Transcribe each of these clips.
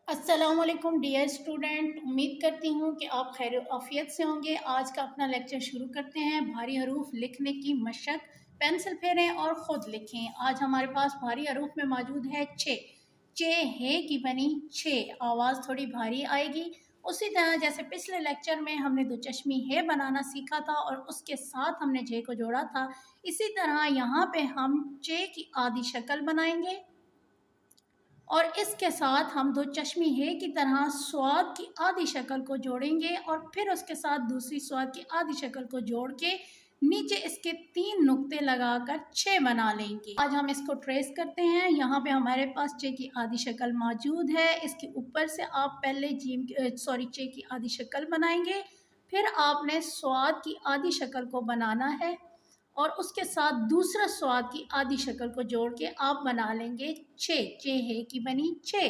अस्सलाम वालेकुम dear student, उम्मीद करती हूँ कि आप खैर आफियत से होंगे। आज का अपना लेक्चर शुरू करते हैं। भारी हरूफ लिखने की मशक, पेंसिल फेरें और ख़ुद लिखें। आज हमारे पास भारी हरूफ में मौजूद है चे। चे है की बनी छे, आवाज़ थोड़ी भारी आएगी। उसी तरह जैसे पिछले लेक्चर में हमने दो चश्मी है बनाना सीखा था और उसके साथ हमने जे को जोड़ा था, इसी तरह यहाँ पे हम चे की आधी शक्ल बनाएंगे और इसके साथ हम दो चश्मी है की तरह स्वाद की आधी शक्ल को जोड़ेंगे और फिर उसके साथ दूसरी स्वाद की आधी शक्ल को जोड़ के नीचे इसके 3 नुक्ते लगाकर 6 बना लेंगे। आज हम इसको ट्रेस करते हैं। यहाँ पे हमारे पास चे की आधी शक्ल मौजूद है। इसके ऊपर से आप पहले चे की आधी शक्ल बनाएंगे, फिर आपने स्वाद की आधी शक्ल को बनाना है और उसके साथ दूसरा स्वाद की आधी शक्ल को जोड़ के आप बना लेंगे छे। चे है की बनी छे।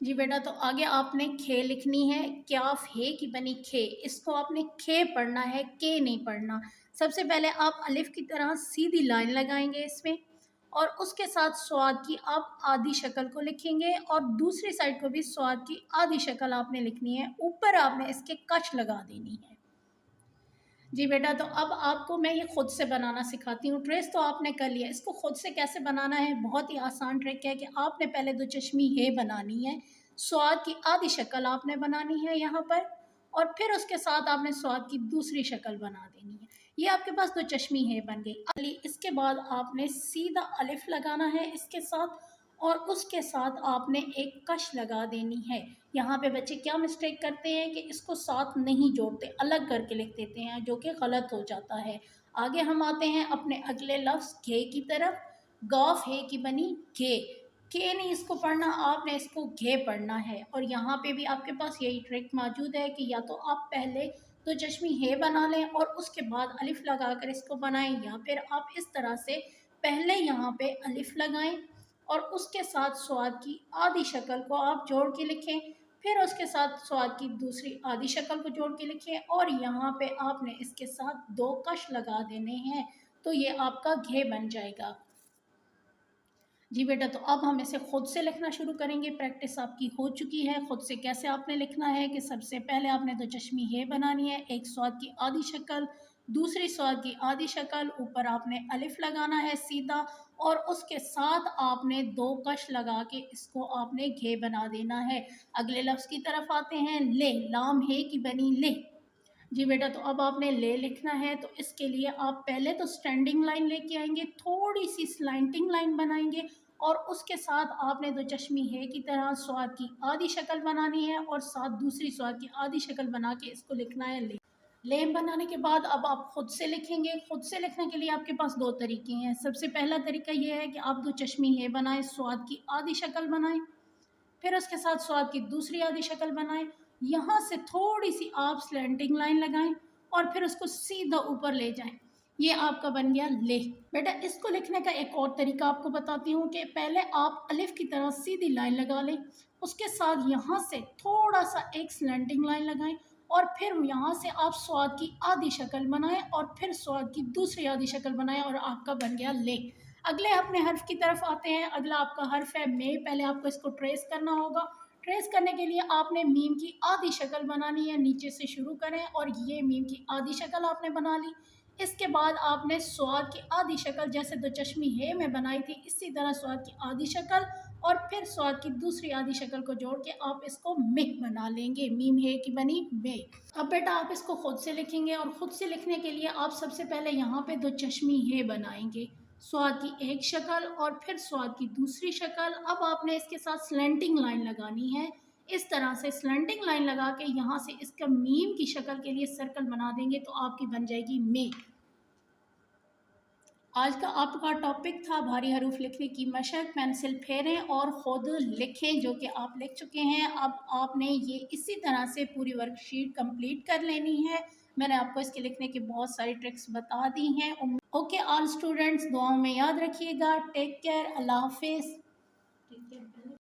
जी बेटा, तो आगे आपने खे लिखनी है। क्याफ है की बनी खे, इसको आपने खे पढ़ना है, के नहीं पढ़ना। सबसे पहले आप अलिफ की तरह सीधी लाइन लगाएंगे इसमें और उसके साथ स्वाद की आप आधी शक्ल को लिखेंगे और दूसरी साइड को भी स्वाद की आधी शक्ल आपने लिखनी है। ऊपर आपने इसके कश लगा देनी है। जी बेटा, तो अब आपको मैं ये खुद से बनाना सिखाती हूँ। ट्रेस तो आपने कर लिया, इसको खुद से कैसे बनाना है, बहुत ही आसान ट्रिक है कि आपने पहले दो चश्मी है बनानी है, स्वाद की आधी शक्ल आपने बनानी है यहाँ पर और फिर उसके साथ आपने स्वाद की दूसरी शक्ल बना देनी है। ये आपके पास दो चश्मी है बन गई। इसके बाद आपने सीधा अलिफ लगाना है इसके साथ और उसके साथ आपने एक कश लगा देनी है। यहाँ पे बच्चे क्या मिस्टेक करते हैं कि इसको साथ नहीं जोड़ते, अलग करके लिख देते हैं, जो कि गलत हो जाता है। आगे हम आते हैं अपने अगले लफ्ज़ घे की तरफ। गौफ है की बनी घे, के नहीं इसको पढ़ना, आपने इसको घे पढ़ना है। और यहाँ पे भी आपके पास यही ट्रिक मौजूद है कि या तो आप पहले तो चश्मी है बना लें और उसके बाद अलिफ लगाकर इसको बनाएं, या फिर आप इस तरह से पहले यहाँ पे अलिफ लगाएं और उसके साथ स्वाद की आधी शक्ल को आप जोड़ के लिखें, फिर उसके साथ स्वाद की दूसरी आधी शक्ल को जोड़ के लिखें और यहाँ पे आपने इसके साथ 2 कश लगा देने हैं, तो ये आपका घे बन जाएगा। जी बेटा, तो अब हम इसे खुद से लिखना शुरू करेंगे। प्रैक्टिस आपकी हो चुकी है। खुद से कैसे आपने लिखना है कि सबसे पहले आपने दो चश्मी है बनानी है, एक स्वाद की आधी शक्ल, दूसरी स्वाद की आधी शक्ल, ऊपर आपने अलिफ लगाना है सीधा और उसके साथ आपने 2 कश लगा के इसको आपने घे बना देना है। अगले लफ्ज़ की तरफ आते हैं। ले, लाम है की बनी ले। जी बेटा, तो अब आपने ले लिखना है, तो इसके लिए आप पहले तो स्टैंडिंग लाइन लेके आएंगे, थोड़ी सी स्लाइंटिंग लाइन बनाएंगे और उसके साथ आपने दो चश्मी है की तरह स्वाद की आधी शक्ल बनानी है और साथ दूसरी स्वाद की आधी शक्ल बना के इसको लिखना है ले। लेम बनाने के बाद अब आप खुद से लिखेंगे। खुद से लिखने के लिए आपके पास 2 तरीके हैं। सबसे पहला तरीका ये है कि आप दो चश्मी है बनाएं, स्वाद की आधी शक्ल बनाएं, फिर उसके साथ स्वाद की दूसरी आधी शक्ल बनाएं, यहाँ से थोड़ी सी आप स्लैंटिंग लाइन लगाएं और फिर उसको सीधा ऊपर ले जाएं। ये आपका बन गया ले। बेटा, इसको लिखने का एक और तरीका आपको बताती हूँ कि पहले आप अलिफ की तरह सीधी लाइन लगा लें, उसके साथ यहाँ से थोड़ा सा एक स्लैंटिंग लाइन लगाएं और फिर यहाँ से आप स्वाद की आधी शक्ल बनाएं और फिर स्वाद की दूसरी आधी शक्ल बनाएं और आपका बन गया ले। अगले अपने हर्फ की तरफ आते हैं। अगला आपका हर्फ है मे। पहले आपको इसको ट्रेस करना होगा। ट्रेस करने के लिए आपने मीम की आधी शक्ल बनानी है, नीचे से शुरू करें और ये मीम की आधी शक्ल आपने बना ली। इसके बाद आपने स्वाद की आधी शक्ल जैसे दो चश्मी है में बनाई थी, इसी तरह स्वाद की आधी शक्ल और फिर स्वाद की दूसरी आधी शक्ल को जोड़ के आप इसको मे बना लेंगे। मीम है की बनी मे। अब बेटा, आप इसको खुद से लिखेंगे और खुद से लिखने के लिए आप सबसे पहले यहाँ पे दो चश्मी है बनाएंगे, स्वाद की एक शक्ल और फिर स्वाद की दूसरी शक्ल। अब आपने इसके साथ स्लैंटिंग लाइन लगानी है, इस तरह से स्लैंटिंग लाइन लगा के यहाँ से इसका मीम की शक्ल के लिए सर्कल बना देंगे तो आपकी बन जाएगी मे। आज का आपका टॉपिक था भारी हरूफ लिखने की मशक। पेंसिल फेरें और ख़ुद लिखें, जो कि आप लिख चुके हैं। अब आपने ये इसी तरह से पूरी वर्कशीट कंप्लीट कर लेनी है। मैंने आपको इसके लिखने की बहुत सारी ट्रिक्स बता दी हैं। ओके ऑल स्टूडेंट्स, दुआओं में याद रखिएगा। टेक केयर, अल्लाह हाफिज़।